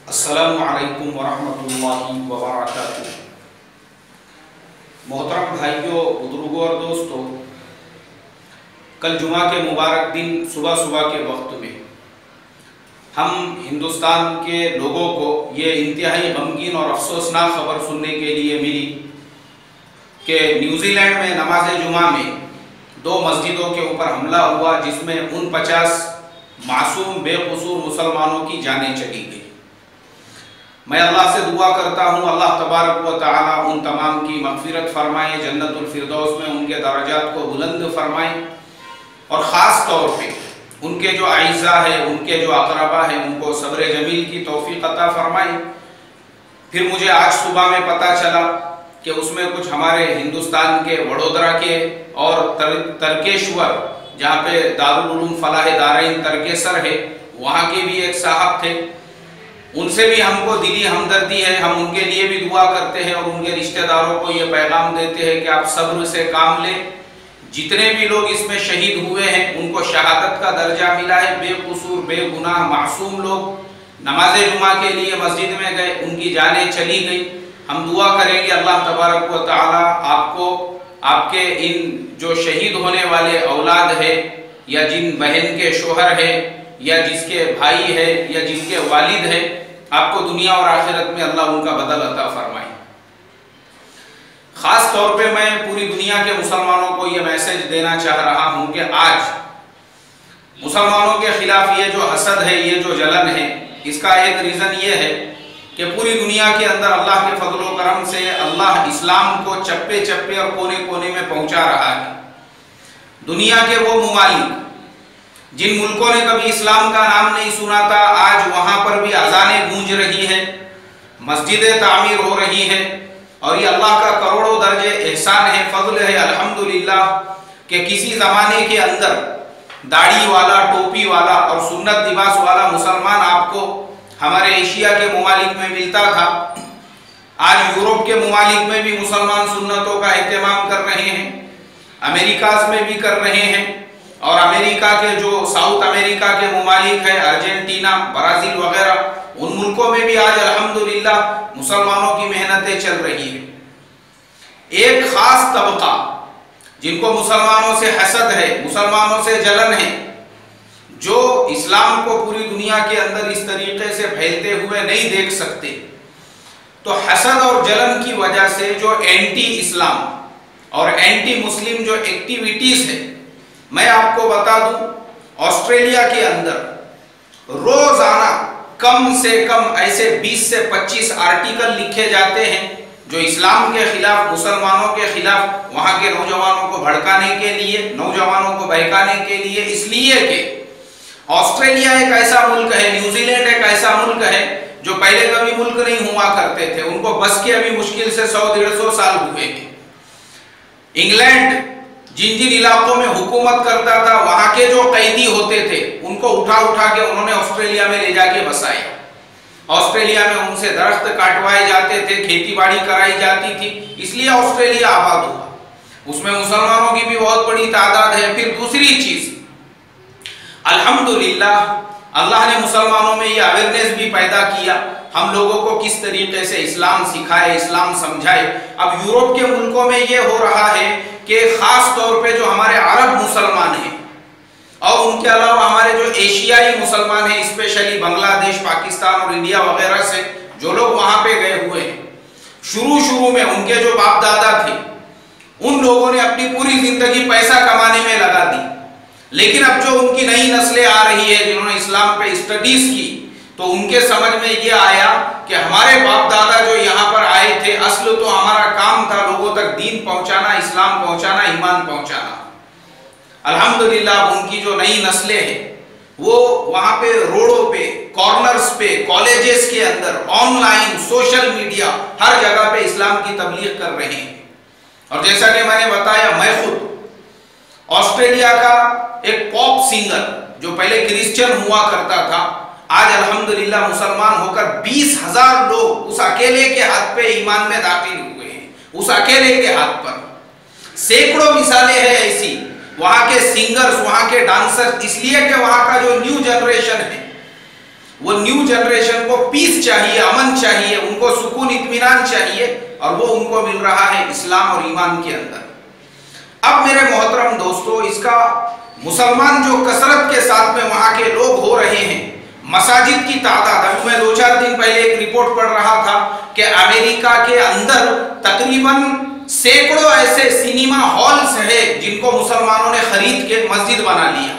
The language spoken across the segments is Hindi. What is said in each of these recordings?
अस्सलामु अलैकुम वरहमतुल्लाहि वबरकातुहू। मोहतरम भाइयों, बुजुर्गों और दोस्तों, कल जुमा के मुबारक दिन सुबह सुबह के वक्त में हम हिंदुस्तान के लोगों को ये इंतहाई गमगीन और अफसोसनाक खबर सुनने के लिए मिली कि न्यूजीलैंड में नमाज जुमा में 2 मस्जिदों के ऊपर हमला हुआ, जिसमें 49 मासूम बेकसूर मुसलमानों की जानें चली गई। मैं अल्लाह से दुआ करता हूँ, अल्लाह तबारक व तआला उन तमाम की मग़फ़िरत फरमाए, जन्नतुल फिरदौस में उनके दर्जात को बुलंद फरमाए और ख़ास तौर पे उनके जो आइज़ा है, उनके जो अक़रबा है, उनको सब्र जमील की तौफ़ीक़ अता फरमाए। फिर मुझे आज सुबह में पता चला कि उसमें कुछ हमारे हिंदुस्तान के वडोदरा के और तरकेश्वर, जहाँ पे दारुल उलूम फलाह दारैन तरकेसर है, वहाँ के भी एक साहब थे। उनसे भी हमको दिली हमदर्दी है, हम उनके लिए भी दुआ करते हैं और उनके रिश्तेदारों को ये पैगाम देते हैं कि आप सब्र से काम लें। जितने भी लोग इसमें शहीद हुए हैं उनको शहादत का दर्जा मिला है। बेकसूर बेगुनाह मासूम लोग नमाज जुमा के लिए मस्जिद में गए, उनकी जानें चली गई। हम दुआ करेंगे अल्लाह तबारक व तआला आपको, आपके इन जो शहीद होने वाले औलाद है या जिन बहन के शोहर है या जिसके भाई है या जिसके वालिद है, आपको दुनिया और आखिरत में अल्लाह उनका बदल अता फरमाए। खास तौर पे मैं पूरी दुनिया के मुसलमानों को ये मैसेज देना चाह रहा हूँ कि आज मुसलमानों के खिलाफ ये जो हसद है, ये जो जलन है, इसका एक रीज़न ये है कि पूरी दुनिया के अंदर अल्लाह के फजल व करम से अल्लाह इस्लाम को चप्पे चप्पे और कोने कोने में पहुँचा रहा है। दुनिया के वो मुमालिक जिन मुल्कों ने कभी इस्लाम का नाम नहीं सुना था, आज वहाँ पर भी अजानें गूंज रही है, मस्जिदें तामीर हो रही हैं और ये अल्लाह का करोड़ों दर्जे एहसान है, फजल है अल्हम्दुलिल्लाह कि किसी ज़माने के अंदर दाढ़ी वाला, टोपी वाला और सुन्नत लिबास वाला मुसलमान आपको हमारे एशिया के मुमालिक में मिलता था। आज यूरोप के मुमालिक में भी मुसलमान सुन्नतों का एहतमाम कर रहे हैं, अमेरिकाज में भी कर रहे हैं और अमेरिका के जो साउथ अमेरिका के मुमालिक है, अर्जेंटीना, ब्राज़ील वगैरह, उन मुल्कों में भी आज अल्हम्दुलिल्लाह मुसलमानों की मेहनतें चल रही है। एक खास तबका जिनको मुसलमानों से हसद है, मुसलमानों से जलन है, जो इस्लाम को पूरी दुनिया के अंदर इस तरीके से फैलते हुए नहीं देख सकते, तो हसद और जलन की वजह से जो एंटी इस्लाम और एंटी मुस्लिम जो एक्टिविटीज है, मैं आपको बता दूं, ऑस्ट्रेलिया के अंदर रोजाना कम से कम ऐसे 20 से 25 आर्टिकल लिखे जाते हैं जो इस्लाम के खिलाफ, मुसलमानों के खिलाफ, वहां के नौजवानों को भड़काने के लिए, नौजवानों को बहकाने के लिए। इसलिए कि ऑस्ट्रेलिया एक ऐसा मुल्क है, न्यूजीलैंड एक ऐसा मुल्क है जो पहले कभी मुल्क नहीं हुआ करते थे, उनको बस के अभी मुश्किल से 100-150 साल हुए हैं। इंग्लैंड जिन जिन इलाकों में हुकूमत करता था, वहां के जो कैदी होते थे उनको उठा उठा के उन्होंने ऑस्ट्रेलिया में ले जाके बसाया। ऑस्ट्रेलिया में उनसे दरख्त काटवाए जाते थे, खेती बाड़ी कराई जाती थी, इसलिए ऑस्ट्रेलिया आबाद हुआ। उसमें मुसलमानों की भी बहुत बड़ी तादाद है। फिर दूसरी चीज, अल्हम्दुलिल्लाह अल्लाह ने मुसलमानों में ये अवेयरनेस भी पैदा किया, हम लोगों को किस तरीके से इस्लाम सिखाए, इस्लाम समझाए। अब यूरोप के मुल्कों में ये हो रहा है कि खास तौर पे जो हमारे अरब मुसलमान हैं और उनके अलावा हमारे जो एशियाई मुसलमान हैं, स्पेशली बांग्लादेश, पाकिस्तान और इंडिया वगैरह से जो लोग वहां पे गए हुए हैं, शुरू में उनके जो बाप दादा थे, उन लोगों ने अपनी पूरी जिंदगी पैसा कमाने में लगा दी। लेकिन अब जो उनकी नई नस्लें आ रही है जिन्होंने इस्लाम पे स्टडीज की, तो उनके समझ में ये आया कि हमारे बाप दादा जो यहाँ पर आए थे, असल तो हमारा काम था लोगों तक दीन पहुंचाना, इस्लाम पहुंचाना, ईमान पहुंचाना। अल्हम्दुलिल्लाह उनकी जो नई नस्लें हैं वो वहां पे रोडों पे, कॉर्नर्स पे, कॉलेजेस के अंदर, ऑनलाइन, सोशल मीडिया, हर जगह पे इस्लाम की तबलीग कर रहे हैं। और जैसा कि मैंने बताया, मैं खुद ऑस्ट्रेलिया का एक पॉप सिंगर जो पहले क्रिश्चियन हुआ करता था, आज अल्हम्दुलिल्लाह मुसलमान होकर 20,000 लोग उस अकेले के हाथ पे ईमान में दाखिल हुए हैं, उस अकेले के हाथ पर। सैकड़ों मिसालें हैं ऐसी, वहां के सिंगर्स, वहां के डांसर्स, इसलिए कि वहां का जो न्यू जनरेशन है वो न्यू जनरेशन को पीस चाहिए, अमन चाहिए, उनको सुकून इत्मीनान चाहिए, और वो उनको मिल रहा है इस्लाम और ईमान के अंदर। अब मेरे मोहतरम दोस्तों, इसका मुसलमान जो कसरत के साथ में वहां के लोग हो रहे हैं, मसाजिद की तादाद, अभी मैं 2-4 दिन पहले एक रिपोर्ट पढ़ रहा था कि अमेरिका के अंदर तकरीबन सैकड़ों ऐसे सिनेमा हॉल्स है जिनको मुसलमानों ने खरीद के मस्जिद बना लिया।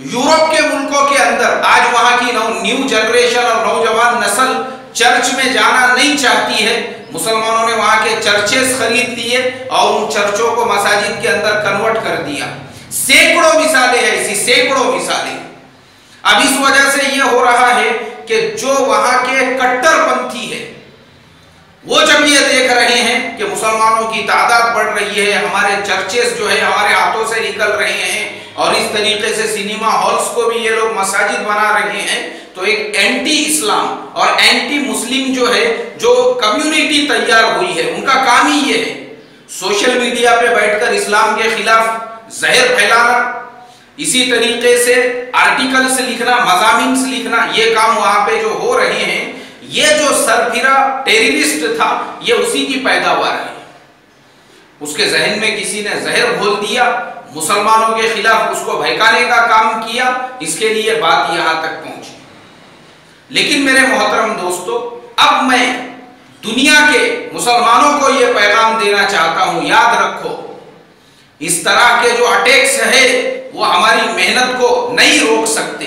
यूरोप के मुल्कों के अंदर आज वहां की न्यू जनरेशन और नौजवान नस्ल चर्च में जाना नहीं चाहती है। मुसलमानों ने वहां के चर्चेस खरीद लिए और उन चर्चों को मसाजिद के अंदर कन्वर्ट कर दिया। सैकड़ों मिसालें हैं ऐसी, सैकड़ों मिसालें। अब इस वजह से यह हो रहा है कि जो वहां के कट्टरपंथी है वो जब ये देख रहे हैं कि मुसलमानों की तादाद बढ़ रही है, हमारे चर्चेस जो है हमारे हाथों से निकल रहे हैं, और इस तरीके से सिनेमा हॉल्स को भी ये लोग मसाजिद बना रहे हैं, तो एक एंटी इस्लाम और एंटी मुस्लिम जो है, जो कम्युनिटी तैयार हुई है, उनका काम ही ये है सोशल मीडिया पे बैठकर इस्लाम के खिलाफ जहर फैलाना, इसी तरीके से आर्टिकल्स लिखना, मज़ामीन लिखना, ये काम वहां पे जो हो रहे हैं, ये जो सरफिरा टेररिस्ट था ये उसी की पैदावार है। उसके जहन में किसी ने जहर घोल दिया, मुसलमानों के खिलाफ उसको भड़काने का काम किया, इसके लिए बात यहां तक पहुंची। लेकिन मेरे मोहतरम दोस्तों, अब मैं दुनिया के मुसलमानों को यह पैगाम देना चाहता हूं, याद रखो, इस तरह के जो अटैक्स है वो हमारी मेहनत को नहीं रोक सकते।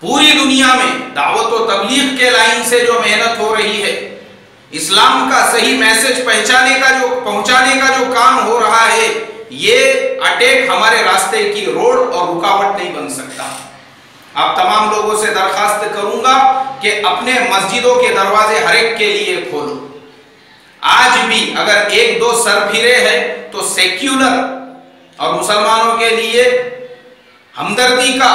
पूरी दुनिया में दावत और तबलीग के लाइन से जो मेहनत हो रही है, इस्लाम का सही मैसेज पहुंचाने का जो काम हो रहा है, ये अटैक हमारे रास्ते की रोड और रुकावट नहीं बन सकता। आप तमाम लोगों से दरखास्त करूंगा कि अपने मस्जिदों के दरवाजे हर एक के लिए खोलो। आज भी अगर 1-2 सरफिरे हैं तो सेक्युलर और मुसलमानों के लिए हमदर्दी का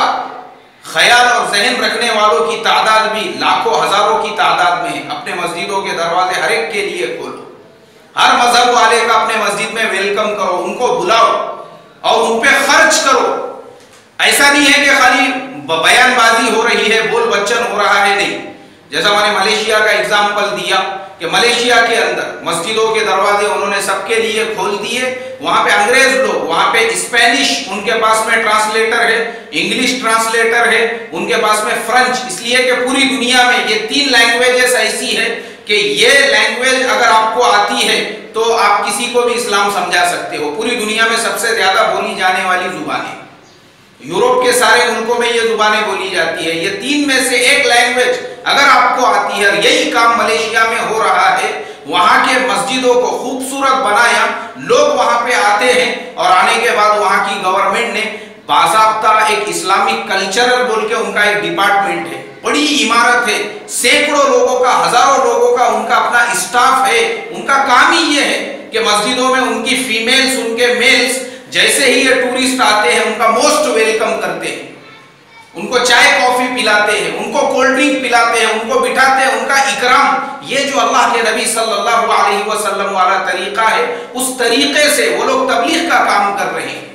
ख्याल और जहन रखने वालों की तादाद भी लाखों हजारों की तादाद में है। अपने मस्जिदों के दरवाजे हर एक के लिए खोलो, हर मजहब वाले का अपने मस्जिद में वेलकम करो, उनको बुलाओ और उन पे खर्च करो। ऐसा नहीं है कि खाली बयानबाजी हो रही है, बोल बच्चन हो रहा है, नहीं। जैसा मैंने मलेशिया का एग्जाम्पल दिया कि मलेशिया के अंदर मस्जिदों के दरवाजे उन्होंने सबके लिए खोल दिए। वहां पे अंग्रेज लोग, वहां पे स्पेनिश उनके पास में ट्रांसलेटर है, इंग्लिश ट्रांसलेटर है, उनके पास में फ्रेंच, इसलिए कि पूरी दुनिया में ये 3 लैंग्वेजेस ऐसी है कि ये लैंग्वेज अगर आपको आती है तो आप किसी को भी इस्लाम समझा सकते हो। पूरी दुनिया में सबसे ज्यादा बोली जाने वाली जुबानें, यूरोप के सारे मुल्कों में ये जुबानें बोली जाती है। ये 3 में से एक लैंग्वेज अगर आपको आती है, और यही काम मलेशिया में हो रहा है, वहां के मस्जिदों को खूबसूरत बनाया, लोग वहां पे आते हैं और आने के बाद वहां की गवर्नमेंट ने बाज़ाब्ता एक इस्लामिक कल्चरल बोल के उनका एक डिपार्टमेंट है, बड़ी इमारत है, सैकड़ों लोगों का, हजारों लोगों का उनका अपना स्टाफ है। उनका काम ही ये है कि मस्जिदों में उनकी फीमेल्स, उनके मेल्स, जैसे ही ये टूरिस्ट आते हैं उनका मोस्ट वेलकम करते हैं, उनको चाय कॉफी पिलाते हैं, उनको कोल्ड ड्रिंक पिलाते हैं, उनको बिठाते हैं, उनका इकराम। ये जो अल्लाह के नबी सल्लल्लाहु अलैहि वसल्लम वाला तरीका है, उस तरीके से वो लोग तबलीग का काम कर रहे हैं।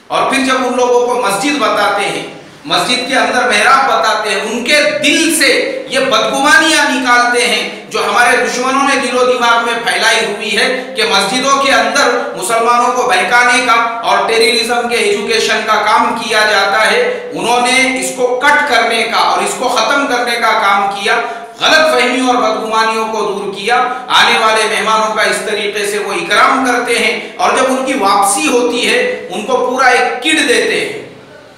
और फिर जब उन लोगों को मस्जिद बताते हैं, मस्जिद के अंदर मेहराब बताते हैं, उनके दिल से ये बदगुमानियां निकालते हैं जो हमारे दुश्मनों ने दिलो दिमाग में फैलाई हुई है कि मस्जिदों के अंदर मुसलमानों को बहकाने का और टेररिज्म के एजुकेशन का काम किया जाता है। उन्होंने इसको कट करने का और इसको खत्म करने का काम किया, गलत फहमी और बदगुमानियों को दूर किया। आने वाले मेहमानों का इस तरीके से वो इकराम करते हैं, और जब उनकी वापसी होती है उनको पूरा एक किट देते हैं,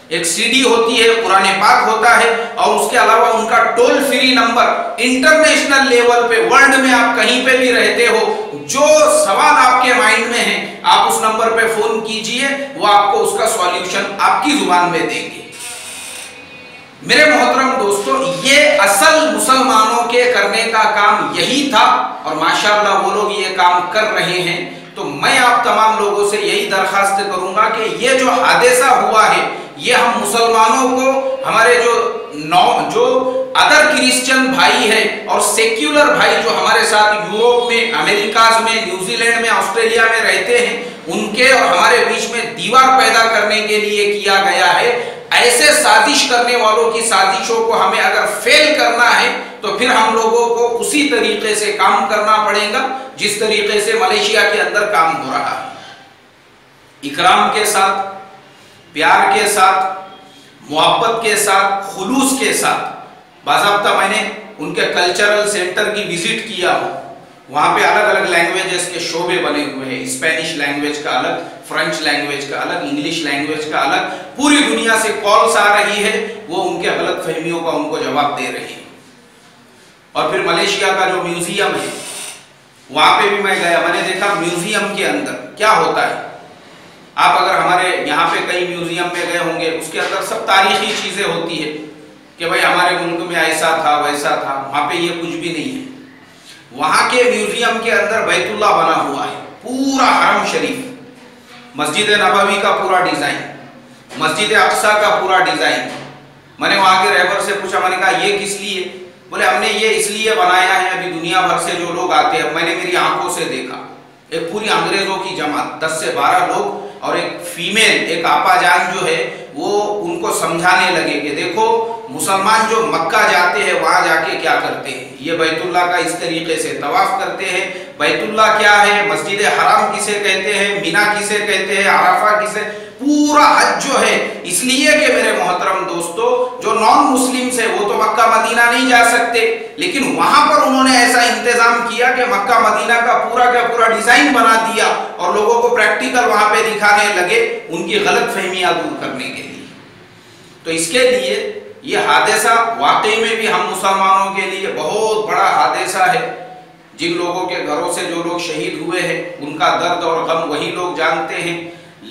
एक सीडी होती है, कुरान पाक होता है, और उसके अलावा उनका toll free number, international level पे, वर्ल्ड में आप कहीं पे भी रहते हो, जो सवाल आपके माइंड में है आप उस नंबर पे फोन कीजिए, वो आपको उसका सॉल्यूशन आपकी जुबान में देंगे। मेरे मोहतरम दोस्तों, ये असल मुसलमानों के करने का काम यही था, और माशाअल्लाह वो लोग ये काम कर रहे हैं। तो मैं आप तमाम लोगों से यही दरखास्त करूंगा कि ये जो हादसा हुआ है, ये हम मुसलमानों को, हमारे जो अदर क्रिश्चियन भाई है और सेक्युलर भाई जो हमारे साथ यूरोप में, अमेरिका में, न्यूजीलैंड में, ऑस्ट्रेलिया में रहते हैं, उनके और हमारे बीच में दीवार पैदा करने के लिए किया गया है। ऐसे साजिश करने वालों की साजिशों को हमें अगर फेल करना है तो फिर हम लोगों को उसी तरीके से काम करना पड़ेगा जिस तरीके से मलेशिया के अंदर काम हो रहा है। इकराम के साथ, प्यार के साथ, मोहब्बत के साथ, खुलूस के साथ। बाज़ाब्ता मैंने उनके कल्चरल सेंटर की विजिट किया हो, वहाँ पे अलग अलग लैंग्वेजेस के शोबे बने हुए हैं। स्पेनिश लैंग्वेज का अलग, फ्रेंच लैंग्वेज का अलग, इंग्लिश लैंग्वेज का अलग। पूरी दुनिया से कॉल्स आ रही है, वो उनके गलत फहमियों का उनको जवाब दे रही है। और फिर मलेशिया का जो म्यूजियम है वहाँ पे भी मैं गया, मैंने देखा म्यूजियम के अंदर क्या होता है। आप अगर हमारे यहाँ पे कई म्यूजियम में गए होंगे, उसके अंदर सब तारीखी चीजें होती है कि भाई हमारे मुल्क में ऐसा था वैसा था। वहाँ पे ये कुछ भी नहीं है। वहाँ के म्यूजियम के अंदर बैतुल्लाह बना हुआ है, पूरा हरम शरीफ, मस्जिद नबवी का पूरा डिजाइन, मस्जिद अक्सा का पूरा डिजाइन। मैंने वहाँ के रहबर से पूछा, मैंने कहा ये किस लिए? बोले हमने ये इसलिए बनाया है, अभी दुनिया भर से जो लोग आते हैं, मैंने मेरी आंखों से देखा, एक पूरी अंग्रेजों की जमात 10 से 12 लोग और एक फीमेल, एक आपाजान जो है वो उनको समझाने लगे कि देखो मुसलमान जो मक्का जाते हैं वहां जाके क्या करते हैं, ये बैतुल्लाह का इस तरीके से तवाफ करते हैं। बैतुल्लाह क्या है, मस्जिद हराम किसे कहते हैं, मीना किसे कहते हैं, अराफा किसे, पूरा हज जो है। इसलिए कि मेरे मोहतरम दोस्तों, जो नॉन मुस्लिम्स है वो तो मक्का मदीना नहीं जा सकते, लेकिन वहां पर उन्होंने ऐसा इंतजाम किया कि मक्का मदीना का पूरा डिजाइन बना दिया और लोगों को प्रैक्टिकल वहां पे दिखाने लगे, उनकी गलत फहमियां दूर करने के लिए। तो इसके लिए ये हादसा वाकई में भी हम मुसलमानों के लिए बहुत बड़ा हादसा है। जिन लोगों के घरों से जो लोग शहीद हुए हैं उनका दर्द और गम वही लोग जानते हैं।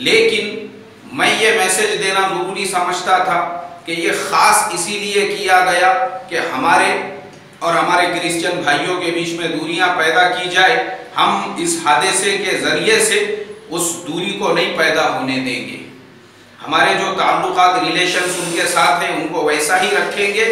लेकिन मैं ये मैसेज देना जरूरी समझता था कि ये खास इसीलिए किया गया कि हमारे और हमारे क्रिश्चियन भाइयों के बीच में दूरियां पैदा की जाए। हम इस हादसे के जरिए से उस दूरी को नहीं पैदा होने देंगे। हमारे जो ताल्लुकात, रिलेशंस उनके साथ हैं उनको वैसा ही रखेंगे।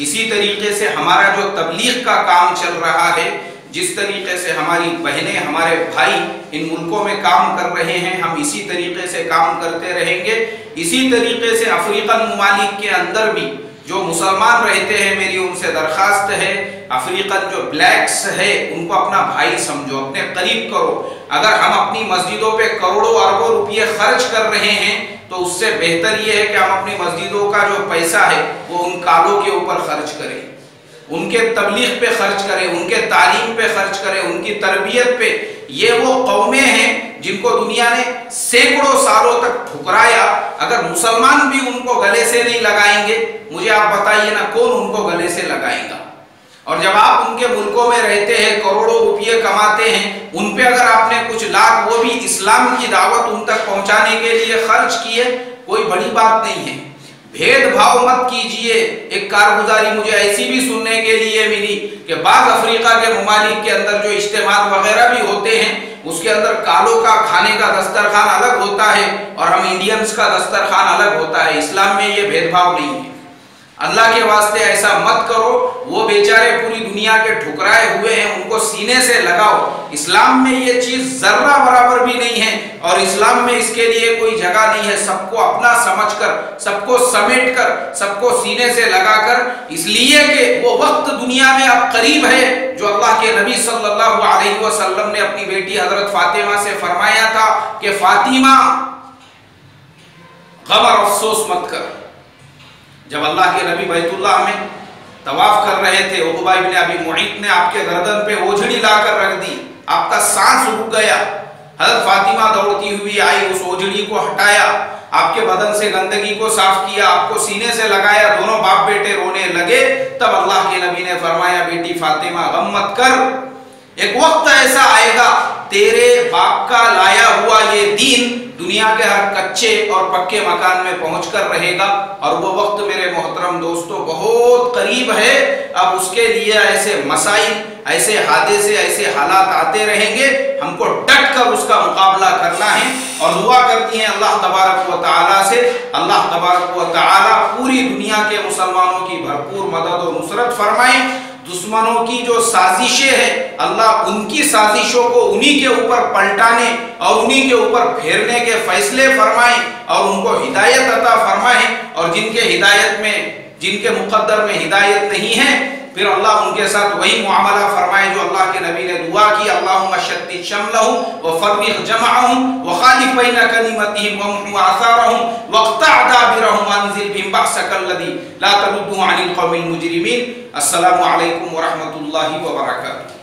इसी तरीके से हमारा जो तबलीग का काम चल रहा है, जिस तरीके से हमारी बहनें, हमारे भाई इन मुल्कों में काम कर रहे हैं, हम इसी तरीके से काम करते रहेंगे। इसी तरीके से अफ्रीकन ममालिक के अंदर भी जो मुसलमान रहते हैं, मेरी उनसे दरखास्त है, अफ्रीकन जो ब्लैक्स है उनको अपना भाई समझो, अपने करीब करो। अगर हम अपनी मस्जिदों पे करोड़ों अरबों रुपये खर्च कर रहे हैं तो उससे बेहतर ये है कि हम अपनी मस्जिदों का जो पैसा है वो उन कालों के ऊपर खर्च करें, उनके तबलीग पे खर्च करें, उनके तालीम पे खर्च करें, उनकी तरबियत पे। ये वो कौमें हैं जिनको दुनिया ने सैकड़ों सालों तक ठुकराया। अगर मुसलमान भी उनको गले से नहीं लगाएंगे, मुझे आप बताइए ना कौन उनको गले से लगाएगा। और जब आप उनके मुल्कों में रहते हैं, करोड़ों रुपये कमाते हैं, उन पे अगर आपने कुछ लाख, वो भी इस्लाम की दावत उन तक पहुंचाने के लिए खर्च किए, कोई बड़ी बात नहीं है। भेदभाव मत कीजिए। एक कारगुजारी मुझे ऐसी भी सुनने के लिए मिली कि बाज़ अफ्रीका के ममालिक के अंदर जो इज्तिमात वगैरह भी होते हैं, उसके अंदर कालों का खाने का दस्तरखान अलग होता है और हम इंडियंस का दस्तरखान अलग होता है। इस्लाम में ये भेदभाव नहीं है। अल्लाह के वास्ते ऐसा मत करो। वो बेचारे पूरी दुनिया के ठुकराए हुए हैं, उनको सीने से लगाओ। इस्लाम में ये चीज जर्रा बराबर भी नहीं है और इस्लाम में इसके लिए कोई जगह नहीं है। सबको अपना समझकर, सबको समेट कर, सबको सीने से लगाकर, इसलिए कि वो वक्त दुनिया में अब करीब है जो अल्लाह के नबी सल्लल्लाहु अलैहि वसल्लम ने अपनी बेटी हजरत फातिमा से फरमाया था कि फातिमा गम और अफसोस मत कर। जब अल्लाह के नबी बैतुल्लाह में तवाफ कर रहे थे, उक़बा इब्न अबी मुईत ने आपके गर्दन पे ओझड़ी लाकर रख दी, आपका सांस रुक गया। हज़रत फातिमा दौड़ती हुई आई, उस ओझड़ी को हटाया, आपके बदन से गंदगी को साफ किया, आपको सीने से लगाया, दोनों बाप बेटे रोने लगे। तब अल्लाह के नबी ने फरमाया, बेटी फातिमा गम मत कर, एक वक्त ऐसा आएगा तेरे बाप का लाया हुआ ये दीन दुनिया के हर कच्चे और पक्के मकान में पहुंचकर रहेगा। और वो वक्त मेरे मोहतरम दोस्तों बहुत करीब है। अब उसके लिए ऐसे मसाइल, ऐसे हादसे, ऐसे हालात आते रहेंगे, हमको डट कर उसका मुकाबला करना है। और दुआ करती हैं अल्लाह तबारक व तआला से, अल्लाह तबारक व तआला पूरी दुनिया के मुसलमानों की भरपूर मदद और नुसरत फरमाए। दुश्मनों की जो साजिशें हैं, अल्लाह उनकी साजिशों को उन्हीं के ऊपर पलटाने और उन्हीं के ऊपर फेरने के फैसले फरमाएं और उनको हिदायत अता फरमाएं। और जिनके हिदायत में, जिनके मुकद्दर में हिदायत नहीं है, फिर अल्लाह उनके साथ वही मुआमला फरमाए जो अल्लाह के नबी ने दुआ की, अल्लाहुम्मा शत्तित शमलहुम व फर्रिक़ जमअहुम व खालिफ बैन कलिमतिहिम व मुह् आसारहुम वक़्ता' दाबिरहुम वअंज़िल बिहिम बअसकल लज़ी ला तरुद्दु अनिल क़ौमिल मुजरिमीन। अस्सलामु अलैकुम व रहमतुल्लाहि व बरकातुहू।